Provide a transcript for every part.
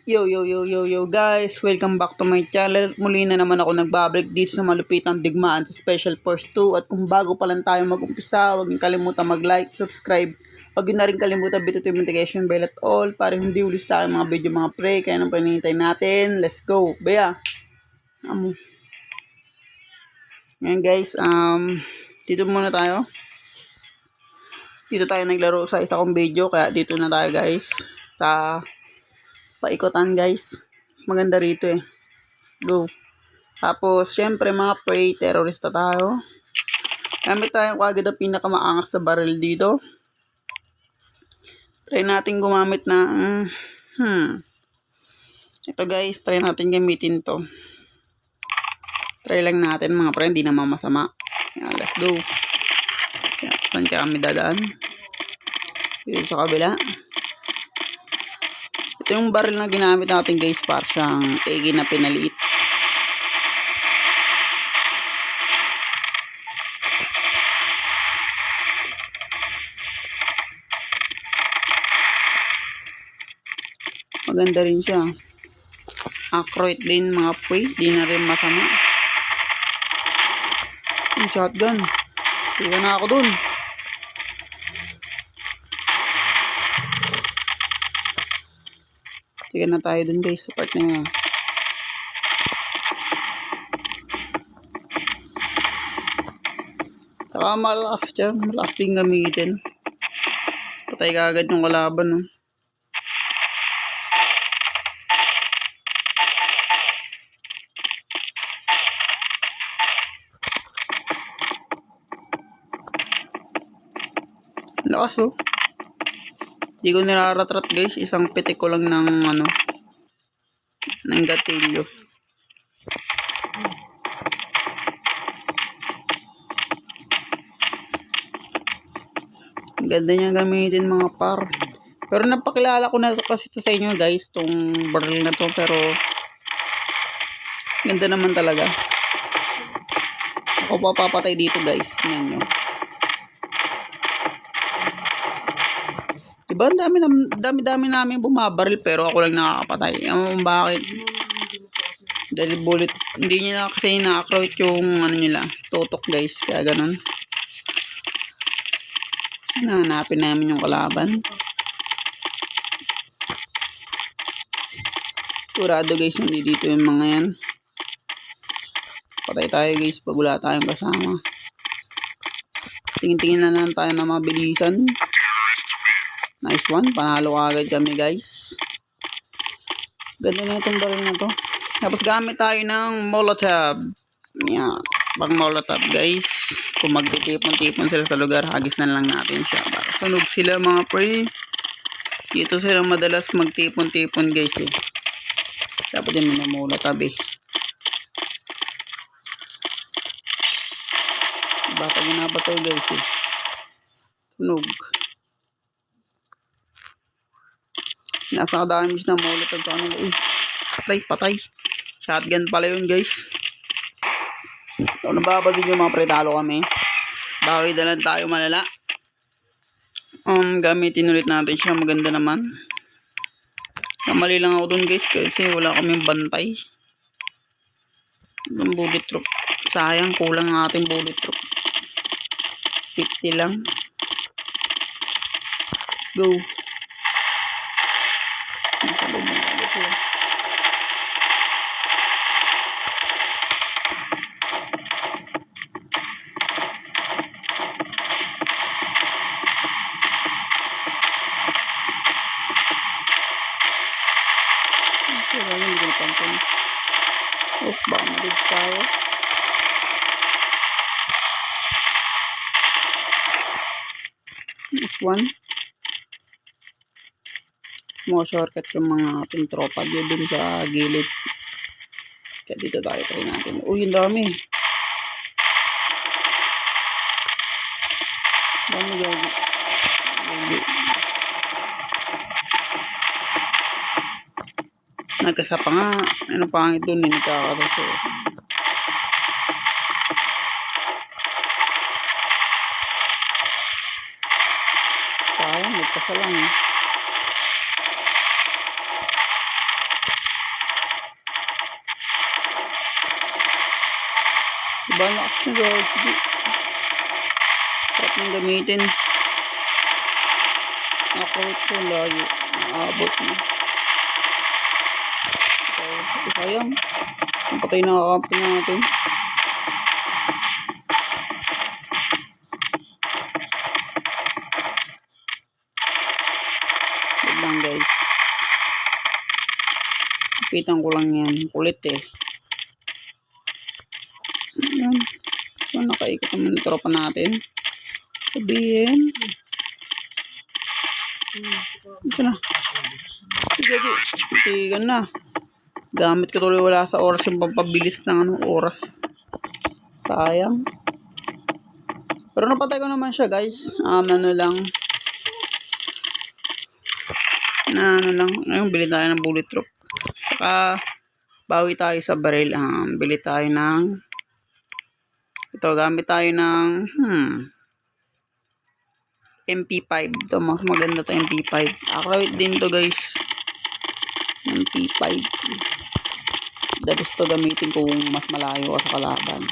Yo guys, welcome back to my channel. Muli na naman ako nagbabalik dito sa malupitang digmaan sa Special Force 2. At kung bago pa lang tayo mag-umpisa, huwag niyo kalimutan mag-like, subscribe. Huwag niyo na rin kalimutan bitutin yung notification bell at all para hindi ulit sa akin mga video mga pre. Kaya nang panihintay natin, let's go. Baya. Ngayon guys, dito muna tayo. Dito tayo naglaro sa isa kong video, kaya dito na tayo guys. Sa paikutan guys. Mas maganda rito eh. Go. Tapos, syempre mga pre, terrorista tayo. Gamit tayo kagad ang pinakamaangas sa barrel dito. Try natin gumamit na ito guys, try natin gamitin to. Try lang natin mga pre, hindi naman masama. Yan, let's go. Yan, saan kami dadaan? Dito sa kabila. Ito yung barrel na ginamit natin guys, para siyang egi na pinaliit. Maganda rin siya. Accurate din mga pre, di na rin masama. Yung shotgun. Tiga na ako dun. Tiga na tayo dun guys sa part na yun. Saka malakas siya. Malakas din gamitin. Patay ka agad yung kalaban. No? Lakas oh. Hindi ko niraratrat guys. Isang pitik ko lang ng ng gatilyo. Ang ganda niya gamitin mga par. Pero napakilala ko na kasi ito sa inyo guys. Itong barrel na to. Pero ganda naman talaga. Ako pa papatay dito guys. Tingnan nyo. Diba ang dami namin bumabaril pero ako lang nakakapatay. Ewan bakit. Dahil bullet, hindi nila kasi na-accurate yung nila, tutok guys. Kaya ganun. Nahanapin namin yung kalaban. Kurado guys, hindi dito yung mga yan. Patay tayo guys pag wala tayong kasama. Tingin-tingin na lang tayo na mabilisan. Nice one, panalo agad kami guys. Ganda na itong baril na to. Tapos gamit tayo ng molotov. Yan, pang molotov guys. Kung magtitipon-tipon sila sa lugar, hagis na lang natin siya. Para sunog sila mga pre. Dito sila madalas magtipon-tipon guys eh. Dapat din may molotov eh. Bata ginabataw guys eh. Sunog. Nasa damage na molotov sa kanila eh. Patay. Shotgun pala yun guys. So nababadin yung mga pretalo kami. Bakit na lang tayo malala. Gamitin ulit natin siya. Maganda naman. Kamali lang ako dun guys kasi wala kaming bantay. Yung bullet drop. Sayang, kulang ang ating bullet drop. 50 lang. Let's go. Oh, baka malig tayo. Next one. Mga shortcut yung mga ating tropa dun sa gilid. Kaya dito tayo try natin. Uy, ang dami. Dami gagi. Nagkasapa nga. Ano pangit dun eh. Nagkakaraso. Sayang, nagkasa lang eh. Diba, lakas na guys. Sarap nang gamitin. Nakakawit ko layo. Naabot na. So, sayang. Ang patay na kakampi natin. Wait lang guys. Ipitan ko lang yan. Kulit eh. Ayan. So, nakaikot naman yung tropa natin. Sabihin. Ito na. Sige. Tigan na. Gamit ko tuloy wala sa oras yung pampabilis ng oras. Sayang. Pero napatay ko naman siya guys. Ano lang. Ngayon bili tayo ng bulletproof. Saka bawi tayo sa baril. Bili tayo ng ito. Gamit tayo ng MP5. Ito mas maganda to MP5. Accurate din to guys. MP5. Dapat ito gamitin kung mas malayo ka sa kalaban.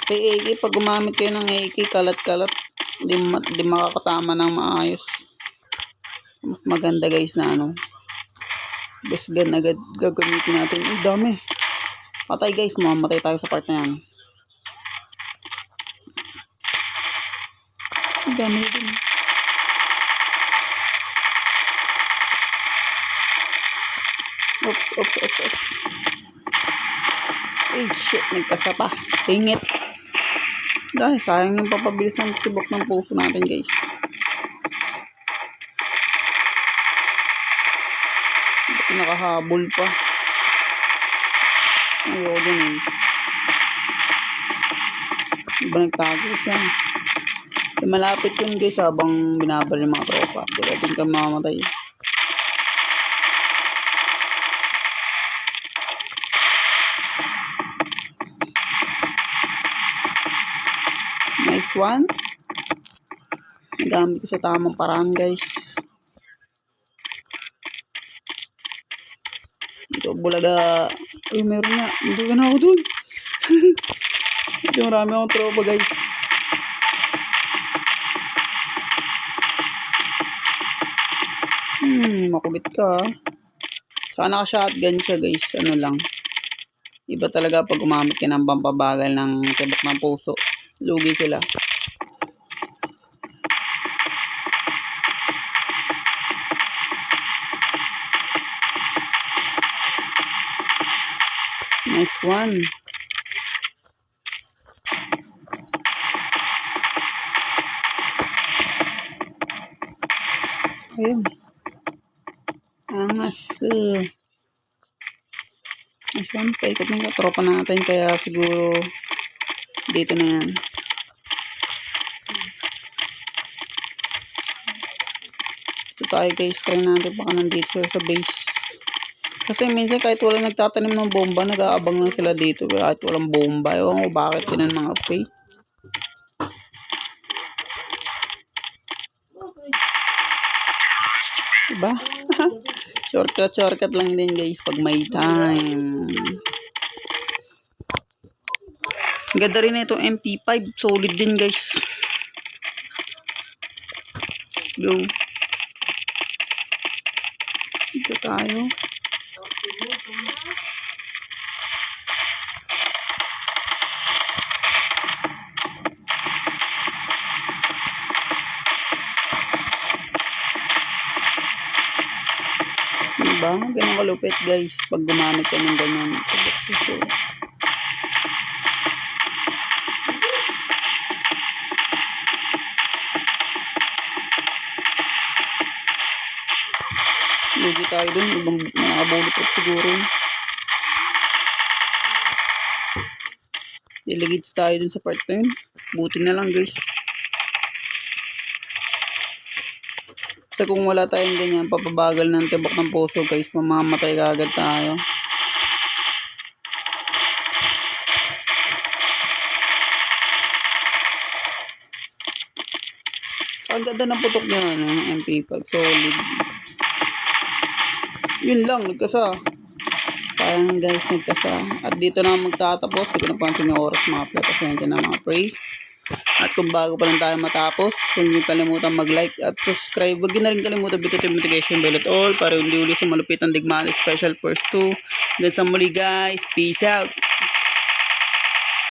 Kay AK, pag gumamit kayo ng AK, kalat-kalat, di makakatama ng maayos. Mas maganda guys na ano. Best gun agad gagamitin natin. Ay, dami. Patay guys, mamamatay tayo sa part na yan. Ay, dami na din. Oops. Ay, shit, nagkasa pa. Tingit. Dahil sayang yung papabilis ng tibok ng puso natin guys. Ba't nakahabol pa? Ayoko din eh. Diba nagtago siya? Malapit yun guys habang binabar yung mga tropa. Diretong ka mamamatay. Nice one. Nagamit ko sa tamang paraan guys. Ito bulaga. Uy, meron na. Hindi ka na ako dun. Ito marami akong tropa guys. Makulit ka. Saka naka-shotgun siya guys. Ano lang. Iba talaga pag gumamit ka ng pampabagal ng tibok ng puso. Lugi sila. Nice one. Ayun. Angas. Nice one. Paikot ng katropa natin. Kaya siguro dito na yan. Ito tayo guys. Try natin baka nandito sa base. Kasi minsan kahit wala nagtatanim ng bomba, nag-aabang lang sila dito kahit walang bomba. Ewan ko bakit yun mga okay. Diba? Shortcut lang din guys pag may time. Ganda rin na itong MP5. Solid din guys. Let's go. Dito tayo. Diba? Ganun kalupit guys pag gumamit ka ng ganyan. Lugi tayo dun. Ibang nakabullet siguro. Delegate tayo dun sa part na yun. Buti na lang guys. Kasi kung wala tayong ganyan, papabagal ng tibok ng puso guys, mamamatay agad tayo. Ang ganda ng putok niya, MP5, solid. Yun lang, nagkasa. Ayan guys, nagkasa. At dito na magtatapos. Hindi ko napansin yung oras mga pre. Pasensya na mga pre. At kung bago pa lang tayo matapos, huwag niyo kalimutan mag-like at subscribe. Huwag niyo na rin kalimutan bitutin notification bell at all para hindi uli sa malupit ang digmaan special first 2. Hanggang sa muli guys. Peace out.